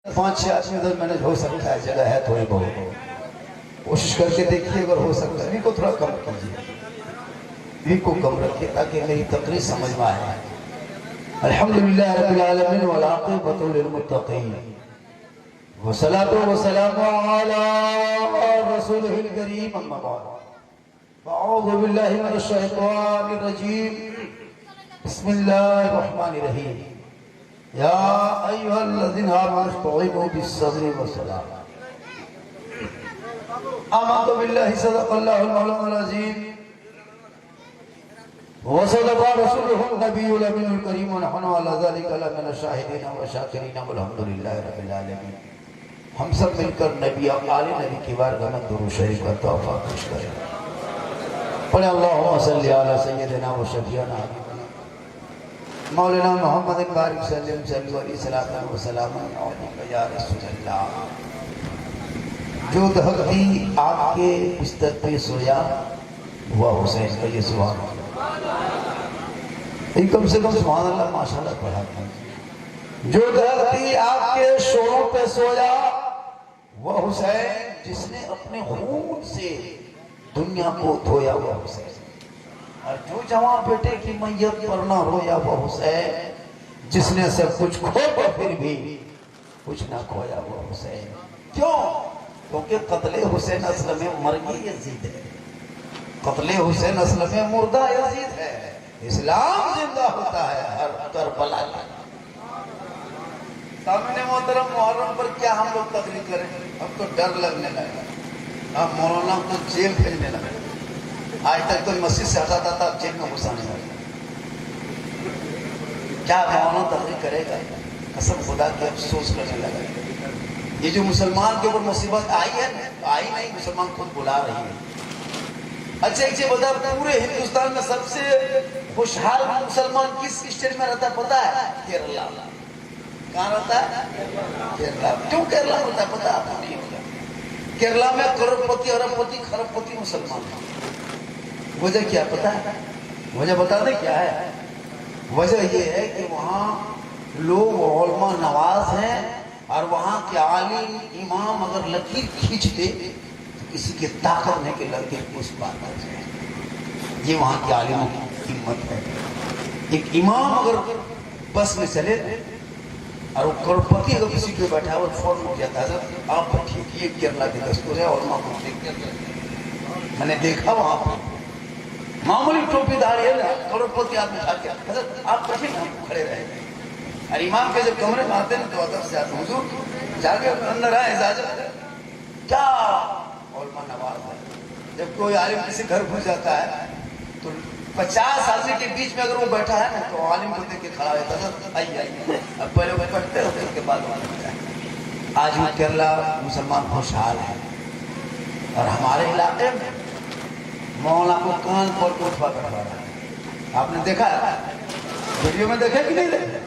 5-6 آدمی ادھر مینج ہو سکتا ہے، جگہ ہے تھوڑی بہت، کوشش کر کے دیکھیے اگر ہو سکتا ہے۔ ان کو تھوڑا کم کیجیے، ان کو کم رکھیے تاکہ میری تقریر سمجھ میں آئے۔ الحمدللہ رب العالمین والعاقبۃ للمتقین والصلاۃ والسلام علی رسولہ الکریم، اما بعد اعوذ باللہ من الشیطان الرجیم، بسم اللہ الرحمن الرحیم۔ یا ایھا الذین آمنوا استعینوا بالصبر والصلاۃ۔ آمنت باللہ صدق اللہ المولانا العظیم وصدق رسولہ النبی الامین الکریم ونحن علی ذلک لمن الشاہدین والشاکرین والحمد للہ رب العالمین۔ ہم سب مل کر نبی اور آل نبی کی بارگاہ میں درود شریف کا تحفہ پیش کریں۔ پڑھیں اللہم صلی علی سیدنا و شفیعنا مولانا محمد بارک سلم صلی علیہ وسلم وسلام علیک یا رسول اللہ۔ جو دھکتی آپ کے بستر پہ سویا ہوا حسین کا یہ سبحان اللہ، کم سے کم سبحان اللہ ماشاءاللہ پڑھا۔ جو دھکتی آپ کے شوروں پہ سویا وہ حسین جس نے اپنے خون سے دنیا کو دھویا ہوا حسین، اور جو جوان بیٹے کی میت پر نہ رویا وہ حسین جس نے سب کچھ کھویا پھر بھی کچھ نہ کھویا وہ حسین۔ کیوں؟ کیونکہ قتل حسین اصل میں مرگی یزید ہے، قتل حسین اصل میں مردہ یزید ہے۔ اسلام زندہ ہوتا ہے ہر کربلا میں۔ سامنے محترم محرم پر کیا ہم لوگ تقریر کریں؟ ہم تو ڈر لگنے لگا، اب مولانا کو جیل بھیجنے لگا۔ آج تک کوئی مسجد سے ہٹاتا تھا، اب جیل میں گھسانے لگا۔ کیا مولانا تقریر کرے گا؟ قسم خدا کے افسوس کرنے لگا۔ یہ جو مسلمان کے اوپر مصیبت آئی ہے آئی نہیں، مسلمان خود بلا رہی ہے۔ اچھا ایک چیز بتا، پورے ہندوستان میں سب سے خوشحال مسلمان کس اسٹیٹ میں رہتا ہے پتا ہے؟ کیرلا۔ کہاں رہتا ہے؟ کیرلا۔ کیوں کیرلا میں رہتا ہے پتا آپ کو نہیں ہوگا؟ کیرلا میں کروڑپتی ارب پتی خرب پتی مسلمان ہیں۔ وجہ کیا پتا ہے؟ وجہ بتا دیں کیا ہے؟ وجہ یہ ہے کہ وہاں لوگ علماء نواز ہیں، اور وہاں کے عالم امام اگر لکیر کھینچتے تو کسی کے طاقت نہیں کہ لڑکے اس بات کر جائے۔ یہ وہاں کے عالموں کی قیمت ہے۔ ایک امام اگر بس میں چلے اور وہ کروڑپتی اگر کسی کو بیٹھا وہ فوراً ہو جاتا ہے، آپ بیٹھیے، یہ کیرلا کے دستور ہے، علماء کو دیکھ کر میں نے دیکھا وہاں پر معمولی ٹوپی داری ہے نا، کروڑپتی آدمی اٹھا کے حضرت آپ بیٹھے نا، کھڑے رہے۔ اور امام کے جب کمرے میں آتے ہیں تو ادب سے آتے ہیں، حضور جا کے اندر آئے، اجازت ہے۔ کیا علماء نواز ہے۔ جب کوئی عالم کسی گھر گھس جاتا ہے تو 50 آدمی کے بیچ میں اگر وہ بیٹھا ہے نا تو عالم کو دیکھ کے کھڑا ہوتا ہے، آئیے آئیے، اب پہلے وہ بیٹھتے رہتے اس کے بعد وہ بیٹھتا ہے۔ آج وہ کیرلا مسلمان خوشحال ہے، اور ہمارے علاقے میں مولانا کو کان کھول کے اٹھوا بیٹھوا رہا ہے۔ آپ نے دیکھا ہے؟ ویڈیو میں دیکھے کہ نہیں دیکھے؟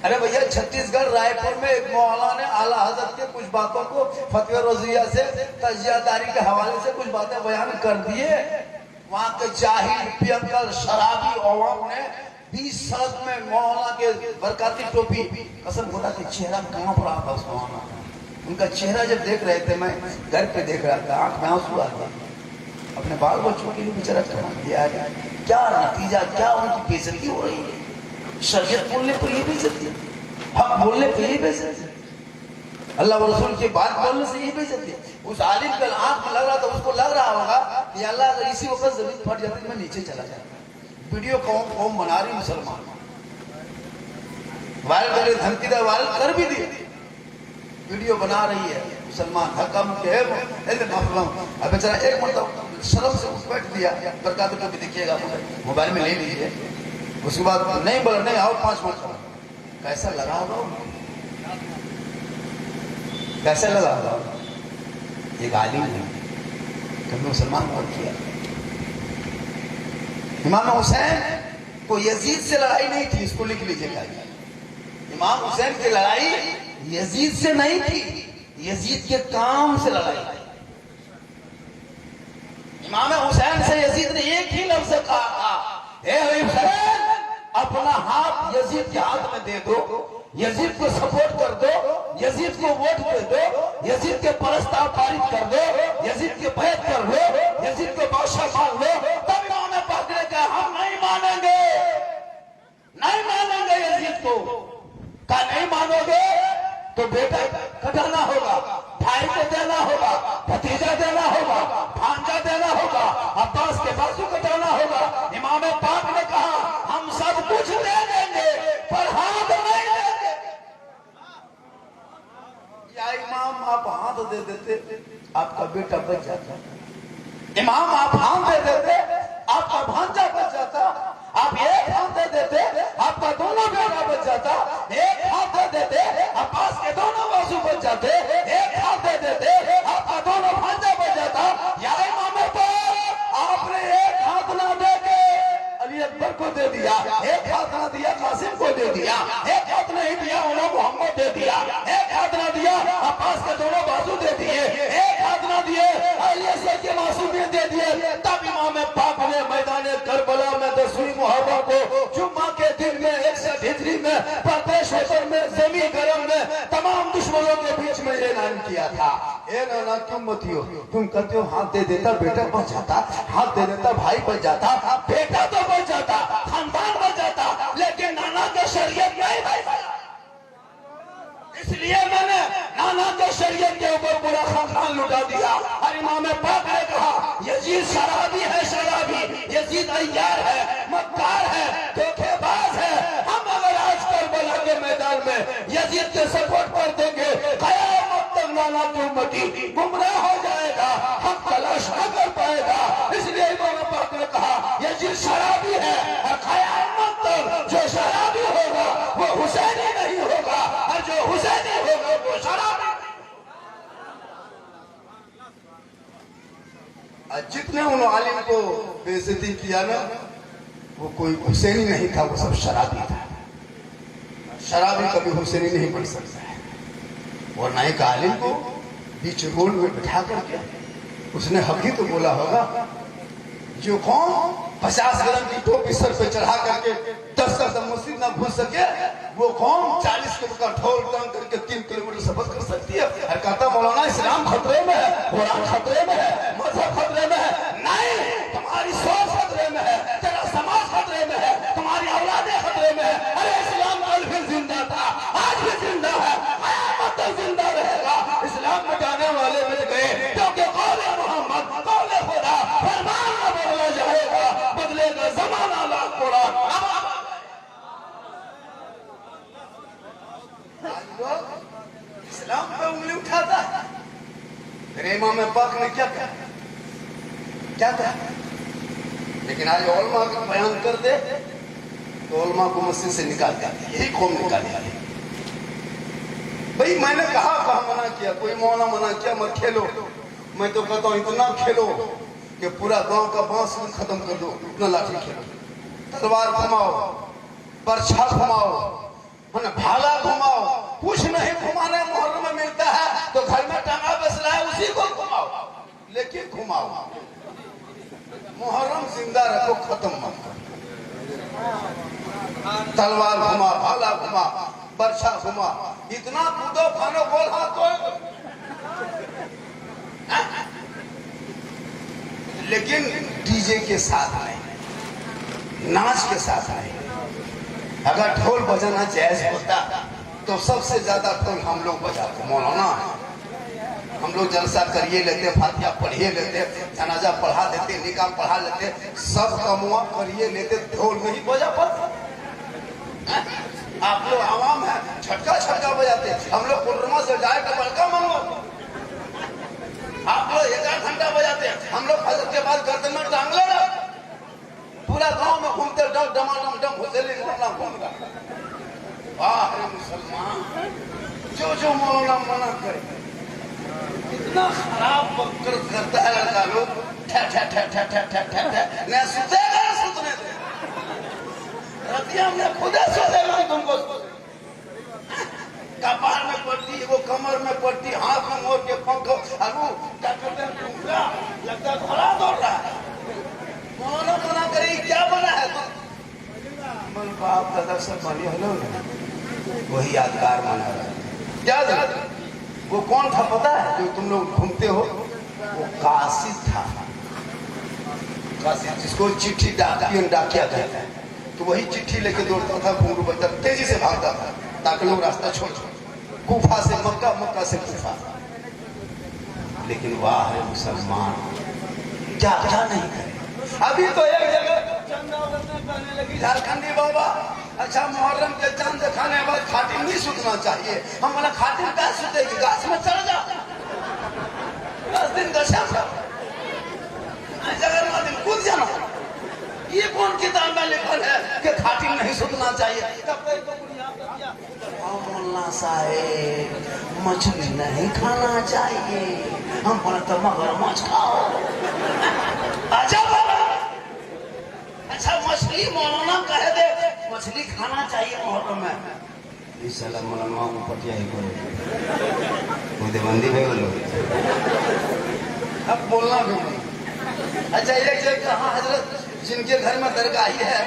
ارے بھیا چھتیس گڑھ رائے پور میں ایک مولانا نے اعلیٰ حضرت کے کچھ باتوں کو فتوی رضویہ سے تجزیہ داری کے حوالے سے کچھ باتیں بیان کر دیے۔ وہاں کے جاہل پینکل شرابی عوام نے 20 سڑک میں مولانا کے برکاتی ٹوپی، قسم خدا کے چہرہ کانپ رہا تھا اس مولانا کا۔ ان کا چہرہ جب دیکھ رہے تھے، میں گھر پہ دیکھ رہا تھا، آنکھ میں آنسو آ گیا۔ اپنے بال بچوں کے لیے بیچارہ کما دیا ہے، کیا نتیجہ، کیا ان کی بے عزتی ہو رہی ہے۔ شریعت بولنے پر یہ بے عزتی، حق بولنے پر یہ بے عزتی، اللہ و رسول کی بات بولنے سے یہ بے عزتی۔ اس عالم کا آنکھ میں لگ رہا تھا، اس کو لگ رہا ہوگا کہ اللہ اگر اسی وقت زمین پھٹ جاتی میں نیچے چلا جاتا۔ ویڈیو قوم بنا رہی مسلمان، وائرل کر کے دھمکی دے، وائرل کر بھی دی، ویڈیو بنا رہی ہے مسلمان حکم کے ہے۔ اب بیچارہ ایک مرتبہ شرم سے بیٹھ دیا، برکات کو بھی دیکھیے گا، موبائل میں لے لیجیے۔ اس کے بعد نہیں بولا، نہیں آؤ 5 منٹ، کیسا لگا ہوگا؟ کیسا لگا ہوگا؟ ایک عالم ہے، کبھی مسلمان بہت کیا۔ امام حسین کو یزید سے لڑائی نہیں تھی، اس کو لکھ لیجیے گا۔ امام حسین کی لڑائی یزید سے نہیں تھی، یزید کے کام سے لڑائی تھی۔ امام حسین سے یزید نے ایک ہی لفظ کہا تھا، اے حسین اپنا ہاتھ یزید کے ہاتھ میں دے دو، यजीद को सपोर्ट कर दो, यजीद को वोट दे दो, यजीद के प्रस्ताव पारित कर दो, यजीद के बैत कर लो, यजीद को बादशाह मान लो, तब इमाम पाक ने कहा हम नहीं मानेंगे, नहीं मानेंगे यजीद को। कहा नहीं मानोगे तो बेटा कटाना होगा, भाई को देना होगा, भतीजा देना होगा, भांजा देना होगा, अब्बास के बाजू कटाना होगा। इमाम पाक ने कहा हम सब कुछ दे देंगे पर हाथ नहीं देंगे। या इमाम आप हाथ दे देते आपका बेटा बच जाता, इमाम आप हाथ दे देते आपका भांजा बच जाता, आप एक हाथ दे देते आपका दोनों बेटा बच जाता, एक हाथ दे देते अब्बास के दोनों बाजू बच जाते, एक हाथ दे देते आपका दोनों भांजा बच जाता। या इमाम पाक आपने एक हाथ ना दे के अली अकबर को दे दिया, एक हाथ ना दिया कासिम को दे दिया, एक हाथ नहीं दिया उन्हें मोहम्मद दे दिया, एक हाथ ना दिया अब्बास के दोनों बाजू दे दिए, एक हाथ ना दिए अली असगर के मासूमियत दे दिए। तब इमाम पाक ने मैदान करबला में 10वीं मुहर्रम को जुम्मा के दिन में 61 हिजरी में परदेशों में जमी गरम में तमाम दुश्मनों के बीच में ऐलान किया था। ए नाना क्यों मत हो, तुम कहते हो हाथ दे देता बेटा बच जाता, हाथ दे देता भाई बच जाता, बेटा तो बच जाता, खानदान बच जाता, लेकिन नाना के शरीयत नहीं बच। इसलिए मैंने नाना के शरीयत के ऊपर पूरा खानदान लुटा दिया। और इमाम पाक ने कहा यजीद शराबी है, शराबी, यजीद अय्यार है, मक्कार है, धोखेबाज है। हम अगर आज करबला के मैदान में यजीद के सपोर्ट कर देंगे कयामत तक नाना की उम्मती गुमराह हो जाएगा, हम तलाश न कर पाएगा। इसलिए इमाम पाक ने कहा यजीद शराबी है और कयामत तक जो शराबी होगा वो हुसैनी नहीं होगा, और जो हुसैनी होगा वो शराबी। जितने उन आलिम को बेइज्जती किया ना वो कोई हुसैनी नहीं था, वो सब शराबी था। शराबी कभी हुसैनी नहीं बन सकता है। और ना एक आलिम को बीच रोड में बिठा करके उसने हक ही तो बोला होगा। जो कौन 50 ग्राम की टोपी सर पे चढ़ा करके 10 कदम मस्जिद ना घुस सके, वो कौन 40 किलो का ढोल टांग करके 3 किलोमीटर सफर कर सकती है। और कहता मौलाना इस्लाम खतरे में है, कुरान खतरे में है, मजहब खतरे में है। नहीं, तुम्हारी सोच खतरे में है, तेरा समाज खतरे में है, तुम्हारी औलादें खतरे में है। अरे इस्लाम कल भी जिंदा था, आज भी जिंदा है, कयामत तक जिंदा रहेगा। इस्लाम मिटाने वाले मिट गए क्योंकि कौले मोहम्मद, कौले खुदा फरमान न बदला जाएगा, बदलेगा जमाना लाख कुरान। इस्लाम पे उंगली उठाता है। फिर इमाम पाक ने क्या कहा, क्या कहा? लेकिन आज उलमा का बयान कर दे तो उलमा को मस्जिद से निकाल दिया, यही कौम निकाल दिया। भाई मैंने कहा मना किया, कोई मौना मना किया मत खेलो। मैं तो कहता हूँ इतना खेलो कि पूरा गांव का बांस खत्म कर दो, इतना लाठी खेलो, तलवार घुमाओ, बर्छा घुमाओ, भाला घुमाओ, कुछ नहीं घुमाने मुहर्रम में मिलता है तो घर में टंगा बसला है उसी को घुमाओ, लेकिन घुमाओ। मुहर्रम जिंदा रखो, खत्म मत करो। तलवार घुमा, भाला घुमा, बर्छा घुमा, इतना कूदो फानो बोल हाथ तो, लेकिन डीजे के साथ आए, नाच के साथ आए। अगर ढोल बजाना जायज होता तो सबसे ज्यादा ढोल हम लोग बजाते। मौलाना हम लोग जलसा करिए लेते, फातिहा पढ़िए लेते, जनाजा पढ़ा देते, निकाह पढ़ा लेते, सब कमुआ करिए लेते, ढोल नहीं बजा पाते। आप लोग आवाम है, छटका छटका बजाते, हम लोग कुर्रमा से डायरेक्ट बड़का मंगो। आप लोग 1 घंटा बजाते, हम लोग फजर के बाद गर्दन में टांग ले, पूरा गांव में घूमते डम डमाडम डम हुसैनी मौलाना घूम रहा। वाह मुसलमान, जो मौलाना मना करे, इतना खराब बकर करता है लड़का लोग। न सुतेगा न सुतने दे, रतिया में खुदे सोचेगा तुमको। कपार में पट्टी, वो कमर में पट्टी, हाथ में मोर के पंख, अगू क्या करते हैं, लगता है घोड़ा दौड़ रहा है। मौलाना मना करे, क्या बना है तुम? मन बाप दादा सब बनी हलो वही यादगार मना रहा है। याद वो कौन था पता है जो तुम लोग घूमते हो? वो कासिद था। कासिद जिसको चिट्ठी डाकिया कहता है, तो वही चिट्ठी लेके दौड़ता था, घुंघरू बजता तेजी से भागता था ताकि लोग रास्ता छोड़ कूफा से मक्का, मक्का से कूफा। लेकिन वाह है मुसलमान, क्या क्या नहीं करे। अभी तो एक जगह चंदा कहने लगी झारखंडी बाबा, अच्छा मुहर्रम के चांद दिखाने के बाद खाटिम नहीं सूतना चाहिए। हम बोला खाटिम क्या सूतेगी, गाछ में चढ़ जा 10 दिन का श्याम जगन्नाथ दिन कूद जाना। ये कौन किताब में लिखल है कि खाटिम नहीं सूतना चाहिए? मोल्ला साहेब मछली नहीं खाना चाहिए। हम बोला तो मगरमच्छ खाओ। अच्छा बाबा, अच्छा मछली मौलाना कह दे मछली खाना चाहिए मुहर्रम में। इस साल मौलाना को पटिया ही कोई देवंदी है वो लोग। अब बोलना भी नहीं। अच्छा एक जगह हाँ हजरत जिनके घर में दरगाही है,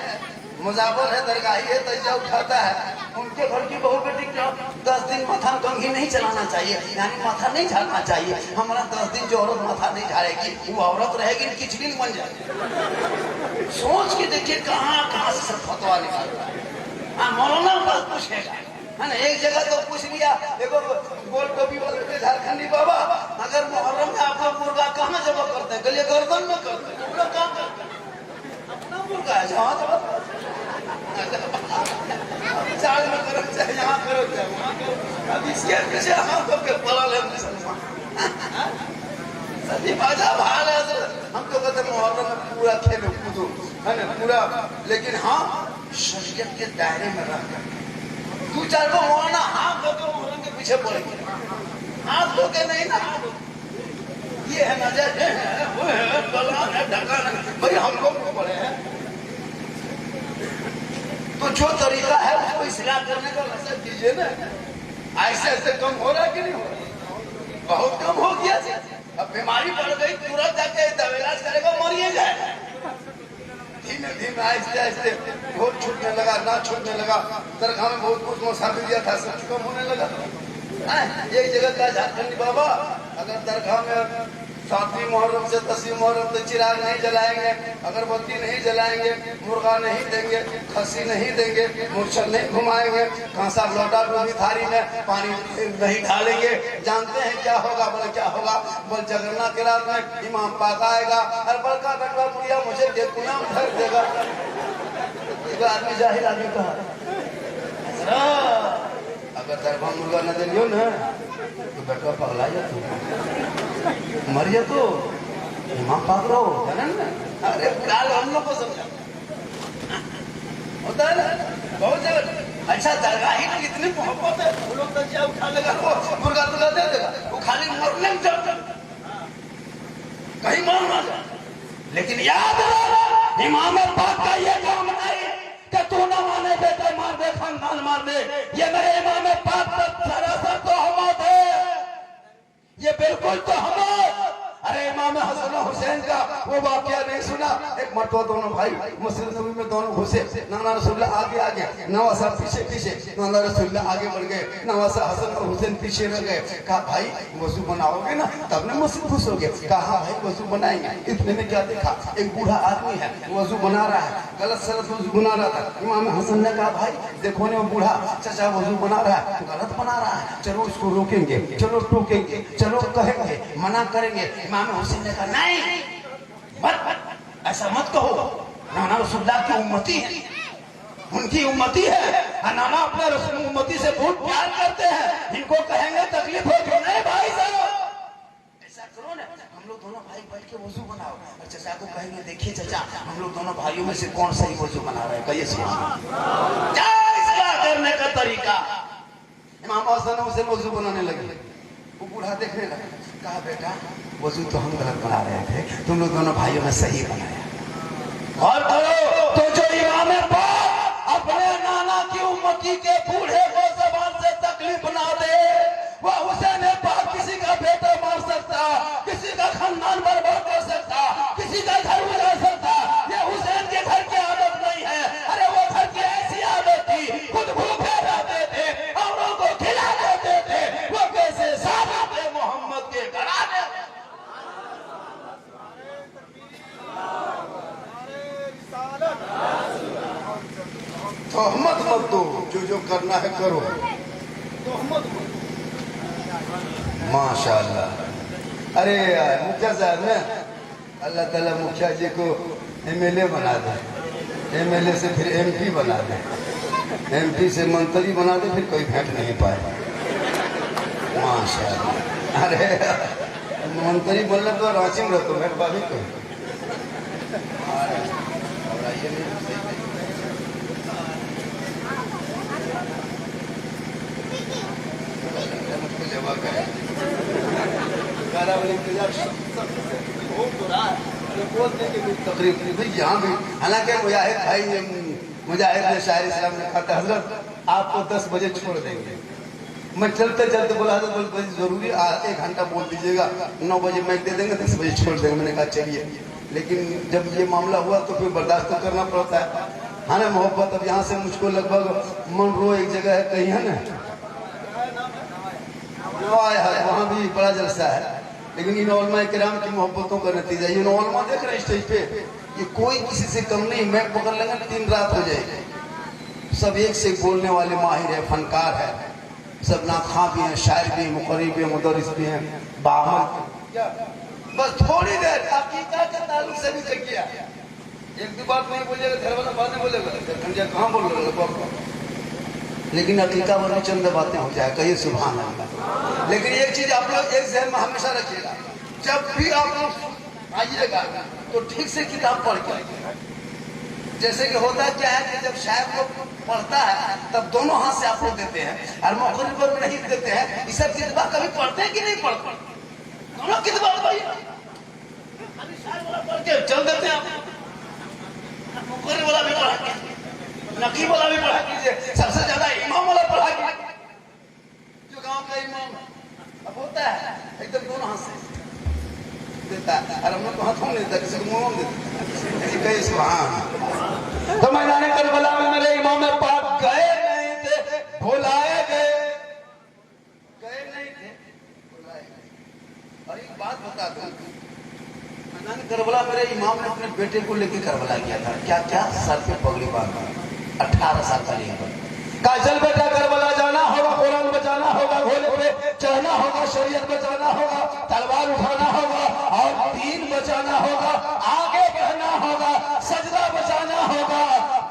मुजाफर है, दरगाही है, तजिया उठाता है, उनके घर की बहू बेटी को 10 दिन माथा कंघी नहीं चलाना चाहिए, यानी माथा नहीं झाड़ना चाहिए। हमारा 10 दिन जो औरत माथा नहीं झाड़ेगी वो औरत रहेगी, खिचड़ी बन जाएगी। सोच के देखिए कहाँ कहाँ से सब फतवा निकालता है। हाँ मौलाना बस पूछेगा है ना। एक जगह तो पूछ लिया, देखो गोल टोपी वाले झारखंडी बाबा, अगर मुहर्रम में आप लोग मुर्गा कहाँ जमा करते हैं? गलिए गर्दन में करते हैं। मुर्गा कहाँ करते हैं? अपना मुर्गा है जहाँ जमा चाल में करो चाहे यहाँ करो चाहे वहाँ करो। अब इसके पीछे हम सबके पलल है मुसलमान। सभी बाजा भाल है। हम तो कहते मुहर्रम में पूरा खेलो कूदो है ना पूरा, लेकिन हाँ शरीयत के दायरे में रह कर 2-4 को मौलाना हाथ धो के मुहर्रम के पीछे पड़ेंगे। हाथ धो के नहीं ना, ये है नजर है वो है गलान है ढक्कन है, भाई हम लोग को पड़े हैं। तो जो तरीका है उसको इस्लाह करने का रसद कीजिए ना। ऐसे ऐसे कम हो रहा है कि नहीं हो रहा? बहुत कम हो गया। अब बीमारी बढ़ गई, तुरंत जाके दवाइलाज करेगा मरिए जाए। धीमे धीमे आहिस्ते आहिस्ते बहुत छूटने लगा, ना छूटने लगा। दरगाह में बहुत कुछ मुसाफिर दिया था, सब कम होने लगा। एक जगह का झारखंडी बाबा, अगर दरगाह में 7वीं मुहर्रम से 10वीं मुहर्रम तक चिराग नहीं जलाएंगे, अगरबत्ती नहीं जलाएंगे, मुर्गा नहीं देंगे, खस्सी नहीं देंगे, मूर्छल नहीं घुमाएंगे, कांसा लोटा डूबी थारी में पानी नहीं डालेंगे, जानते हैं क्या होगा? बोले क्या होगा? बोल जगन्नाथ के रात में इमाम पाक आएगा और बड़का बटवा बुढ़िया मुझे देखुना धर देगा। आदमी जाहिर आदमी कहा अगर दरबार मुर्गा न दिलियो ना तो बेटवा पगला जातो, मर जातो, इमाम पाक रहो जाना ना। अरे काल हम लोग को समझा होता है ना बहुत जगह। अच्छा दरगाही में इतनी मोहब्बत है, वो लोग तजिया उठा लेगा, मुर्गा तुला दे देगा, वो खाली मरने में चल कहीं मार ना जाए। लेकिन याद रखना इमाम पाक का ये काम नहीं कि तू न माने बेटे मार दे, खानदान मार दे। ये मेरे इमाम पाक पर सरासर तो हम है, ये बिल्कुल तो हम। अरे इमाम हसन हुसैन का वो वाकया नहीं सुना? एक मरतबा दोनों भाई मस्जिद नबी में दोनों घुसे, नाना रसूलुल्लाह आगे आगे, नवासा पीछे पीछे, नाना रसूलुल्लाह आगे बढ़ गए, नवासा हसन और हुसैन पीछे रह गए। कहा भाई वजू बनाओगे ना तब ना मस्जिद घुसोगे? कहा भाई वजू बनाएंगे। इतने में क्या देखा, एक बूढ़ा आदमी है वजू बना रहा है, गलत सलत वजू बना रहा था। इमाम हसन ने कहा भाई देखो ने वो बूढ़ा चाचा वजू बना रहा है, गलत बना रहा है, चलो उसको रोकेंगे, चलो टोकेंगे, चलो कहेंगे, मना करेंगे। इमाम हुसैन ने कहा नहीं मत ऐसा मत कहो, नाना रसूलुल्लाह की उम्मती है, उनकी उम्मती है, नाना अपने रसूल उम्मती से बहुत प्यार करते हैं, इनको कहेंगे तकलीफ होगी। नहीं भाई साहब ऐसा करो ना, हम लोग दोनों भाई बैठ के वजू बनाओ और चाचा को कहेंगे देखिए चाचा हम लोग दोनों भाइयों में से कौन सही वजू बना रहा है, कहिए क्या इसका करने का तरीका। इमाम हसन हुसैन वजू बनाने लगे, वो बूढ़ा देखने लगा, कहा बेटा वजू तो हम गलत बना रहे थे, तुम लोग दोनों भाइयों में सही बनाया। और करो तो जो इमाम पाक अपने नाना की उम्मती के बूढ़े को ज़बान से तकलीफ ना दे, वह हुसैन पाक किसी का बेटा मार सकता, किसी का खानदान बर्बाद कर सकता, किसी का घर उजाड़ सकता। ये हुसैन के घर की आदत नहीं है। अरे वो घर की ऐसी आदत थी, खुद भूखे रहते थे, मोहम्मद के घराने। तोहमत मत दो, जो करना है करो। माशाअल्लाह। अरे यार मुखिया साहब ने अल्लाह ताला मुखिया जी को एमएलए बना दे, एमएलए से फिर एमपी बना दे, एमपी से मंत्री बना दे, फिर कोई भेंट नहीं पाए। माशाअल्लाह। अरे मंत्री बोलने तो रांची में रहते भेंट भाभी को। यहाँ भी हालांकि मुजाहिद भाई मुजाहिद ने शायर इस्लाम ने कहा था हजरत आपको 10 बजे छोड़ देंगे। मैं चलते चलते बोला तो बोल जरूरी 1 घंटा बोल दीजिएगा, 9 बजे मैं दे देंगे, 10 बजे छोड़ देंगे। मैंने कहा चलिए, लेकिन जब ये मामला हुआ तो फिर बर्दाश्त तो करना पड़ता है। हाँ ना मोहब्बत। अब यहाँ से मुझको लगभग मनरो एक जगह है कहीं है ना, वहाँ भी बड़ा जलसा है। लेकिन इन उलमा किराम की मोहब्बतों का नतीजा, ये उलमा देख रहे हैं स्टेज पे, ये कोई किसी से कम नहीं। मैं पकड़ लेंगे 3 रात हो जाएगी। सब एक से बोलने वाले माहिर है, फनकार है, सब नाखा भी हैं, शायर भी, मुकर्रिब भी, मुदर्रिस भी हैं, बाहर। बस थोड़ी देर हकीका के ताल्लुक से भी कर गया। 1-2 बात नहीं बोलिएगा, घर वाला बाद में बोलेगा कहाँ बोल रहे, लेकिन हकीका वाली चंद बातें हो जाए, कहिए सुभान अल्लाह। लेकिन एक चीज आप लोग एक ज़हन में हमेशा रखिएगा, जब भी आप लोग आइएगा तो ठीक से किताब पढ़ के। जैसे कि होता क्या है कि जब शायर लोग पढ़ता है तब दोनों हाथ से आप लोग देते हैं और मुखरिब में नहीं देते हैं। ये सब किताब कभी पढ़ते हैं कि नहीं पढ़ते? दोनों किताब पढ़ के चल देते हैं, मुखरिब वाला भी पढ़ा के, नकीब वाला भी पढ़ा कीजिए, सबसे ज्यादा इमाम वाला पढ़ा कीजिए, जो गांव का इमाम अब होता है एकदम दोनों हाथ से देता है। और हम लोग को हाथों नहीं देता, किसी को मुंह में देता, किसी कहे सुभान। तो मैदान करबला में मेरे इमाम पाक गए नहीं थे, भुलाए गए नहीं थे, भुलाए गए। और एक बात बता दूं, मैदान करबला मेरे इमाम ने अपने बेटे को लेके करबला किया था। क्या क्या? सर पे पगड़ी बांधा, 18 साल का लिए काजल बेटा करबला जाना होगा, कुरान बचाना होगा, घोड़े पे चढ़ना होगा, शरीयत बचाना होगा, तलवार उठाना होगा और दीन बचाना होगा, आगे बढ़ना होगा, सजदा बचाना होगा,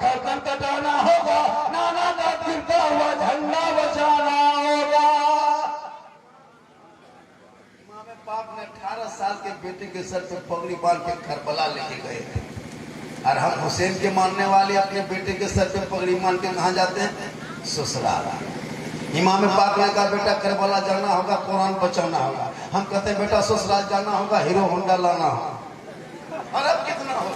गर्दन कटाना होगा, नाना का गिरता हुआ झंडा बचाना होगा। इमाम पाक ने 18 साल के बेटे के सर पे पगड़ी बांध के करबला लेके गए थे। और हम हुसैन के मानने वाले अपने बेटे के सर पे पगड़ी मान के कहाँ जाते हैं? ससुराल। इमाम पाक ने कहा बेटा करबला जाना होगा, कुरान बचाना होगा। हम कहते हैं बेटा ससुराल जाना होगा, हीरो होंडा लाना होगा। और अब कितना हो?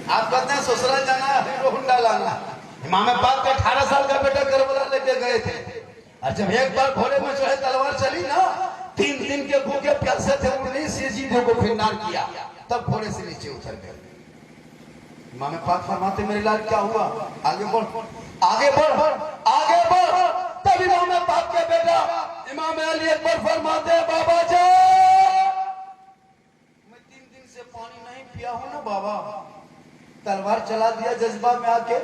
आप कहते हैं ससुराल जाना है, हीरो होंडा लाना। इमाम पाक के 18 साल का बेटा करबला लेके गए थे। और जब एक बार घोड़े में चढ़े, तलवार चली ना, 3 दिन के भूखे प्यासे थे, 19 यजीदियों को फिरनार किया, तब घोड़े से नीचे उतर गए। इमाम पाक फरमाते मेरे लाल क्या हुआ? आगे बढ़, आगे बढ़, आगे बढ़। तब इमाम पाक के बेटा इमाम अली अकबर फरमाते बाबा जी मैं 3 दिन से पानी नहीं पिया हूं ना बाबा। तलवार चला दिया जज्बा में आके,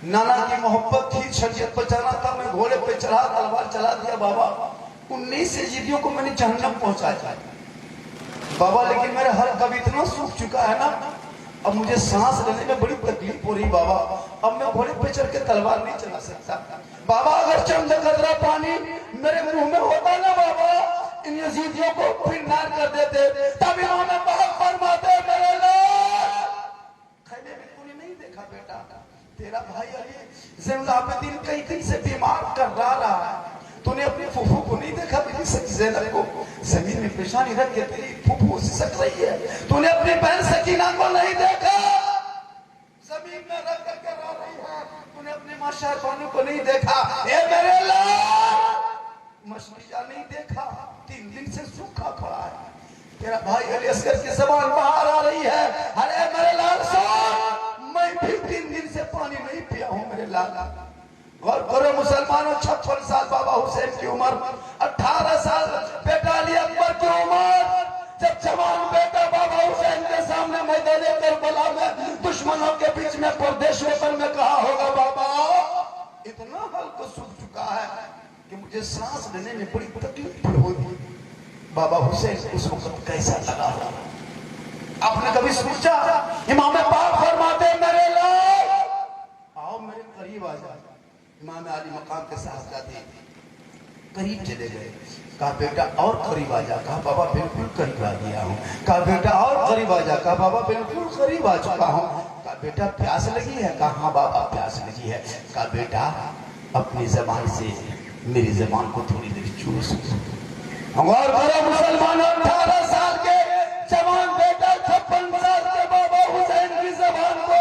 नाना की मोहब्बत थी, शरीयत बचाना था, मैं घोड़े पे चढ़ा, तलवार चला दिया बाबा। 19 यजीदियों को मैंने जहन्नम पहुंचाया बाबा। लेकिन मेरा हर कभी इतना सूख चुका है ना, अब मुझे सांस लेने में बड़ी तकलीफ हो रही बाबा। अब मैं घोड़े पे चढ़ के तलवार नहीं चला सकता बाबा। अगर चंद कतरा पानी मेरे मुंह में होता ना बाबा, इन यजीदियों को फिरनार कर देते। तब इमाम पाक फरमाते मेरे लाल खैमे में तूने नहीं देखा बेटा, तेरा भाई अली ज़ैनुल आबिदीन कई दिन से बीमार कर रहा है। तूने अपनी फूफू को नहीं देखा, मेरी ज़ैनब को जमीन में पेशानी रख के तेरी फूफू सिसक रही है। तूने अपनी बहन सकीना को नहीं देखा, जमीन में रख करके रो रही है। तूने अपनी मां शहरबानू को नहीं देखा। ए मेरे लाल मछलियां नहीं देखा, 3 दिन से सूखा खड़ा है। तेरा भाई अली असगर की ज़बान बाहर आ रही है, अरे मेरे लाल सुन, मैं भी 3 दिन से पानी नहीं पिया हूं मेरे लाल। غور کرو مسلمانوں، 56 سال بابا حسین کی عمر، 18 سال بیٹا علی اکبر کی عمر، جب جوان بیٹا بابا حسین کے سامنے میدان کربلا میں دشمنوں کے بیچ میں پردیش وطن میں کہا ہوگا بابا اتنا حلق سوکھ چکا ہے کہ مجھے سانس لینے میں بڑی تکلیف ہوئی. بابا حسین اس وقت کیسا لگا ہوگا؟ آپ نے کبھی سوچا؟ امام پاک فرماتے میرے لال آؤ میرے قریب آ جا. امام علی مقام کے ساتھ جاتے قریب چلے گئے. کہا بیٹا اور قریب آ جا. کہا بابا بالکل قریب آ گیا ہوں. کہا بیٹا اور قریب آ جا. کہا بابا بالکل قریب آ چکا ہوں. کہا بیٹا پیاس لگی ہے؟ کہا ہاں بابا پیاس لگی ہے. کہا بیٹا اپنی زبان سے میری زبان کو تھوڑی دیر چوس. غور کرو مسلمانوں، 18 سال کے جوان بیٹا 56 سال کے بابا حسین کی زبان کو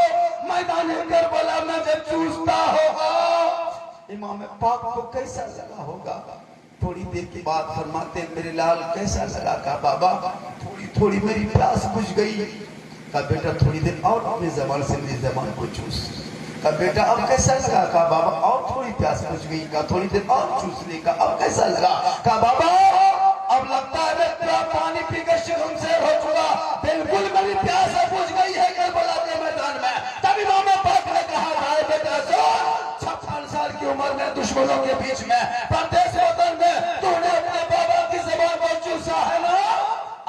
میدان کربلا میں جب چوستا ہوگا امام پاک کو کیسا لگا ہوگا؟ تھوڑی دیر کی بات فرماتے میرے لال کیسا لگا؟ کہا بابا تھوڑی تھوڑی میری پیاس بجھ گئی. کہا بیٹا تھوڑی دیر اور اپنی زبان سے میری زبان کو چوس. کہا بیٹا اب کیسا لگا؟ کہا بابا اور تھوڑی پیاس بجھ گئی. کہا تھوڑی دیر اور چوس لی. کہا اب کیسا لگا؟ کہا بابا اب لگتا ہے میں پورا پانی پی کے شرم سے ہو چکا. بالکل میری پیاس بجھ گئی ہے کربلا کے میدان میں. تب امام پاک نے کہا بھائی بیٹا سن، 56 سال کی عمر میں دشمنوں کے بیچ میں پردیس وطن میں تو نے اپنے بابا کی زبان کو چوسا ہے نا،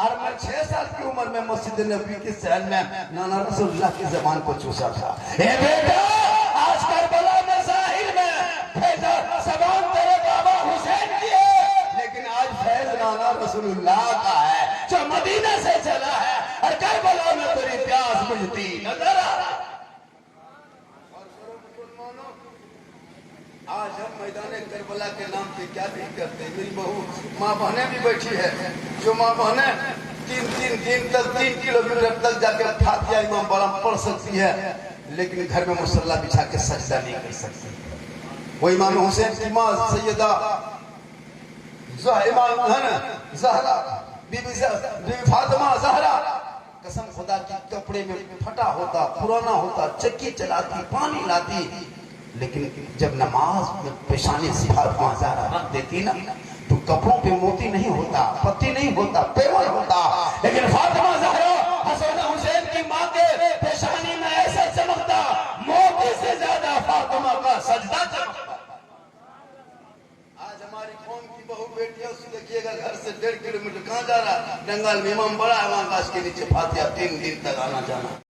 اور میں 6 سال کی عمر میں مسجد نبی کی صحن میں نانا رسول اللہ کی زبان کو چوسا تھا. اے بیٹا آج کربلا میں ظاہر میں بھیجا زبان تیرے بابا حسین کی ہے، لیکن آج فیض نانا رسول اللہ کا ہے جو مدینہ سے چلا ہے، اور کربلا میں تیری پیاس بجھتی نظر آ رہا. آج ہم میدان کربلا کے نام پہ کیا نہیں کرتے. میری بہو ماں بہنیں بھی بیٹھی ہے جو ماں بہنیں 3 دن تک 3 کلومیٹر تک جا کے فاتحہ امام برام پڑھ سکتی ہے، لیکن گھر میں مصلی بچھا کے سجدہ نہیں کر سکتی. وہ امام حسین کی ماں سیدہ زہرا بی بی فاطمہ زہرا قسم خدا کی کپڑے میں پھٹا ہوتا، پرانا ہوتا، چکی چلاتی، پانی لاتی، لیکن جب نماز میں پیشانی سے فاطمہ زہرا رکھ دیتی نا تو کپڑوں پہ موتی نہیں ہوتا، پتی نہیں ہوتا، پیور ہوتا، لیکن فاطمہ زہرا حسن حسین کی ماں کے پیشانی میں ایسا چمکتا موتی سے زیادہ فاطمہ کا سجدہ چمکتا. آج ہماری قوم کی بہو بیٹی ہے، اسے دیکھیے گا گھر سے 1.5 کلومیٹر کہاں جا رہا؟ ڈنگال میں امام بڑا ہے، وہاں گاش کے نیچے فاتحہ 3 دن تک آنا جانا.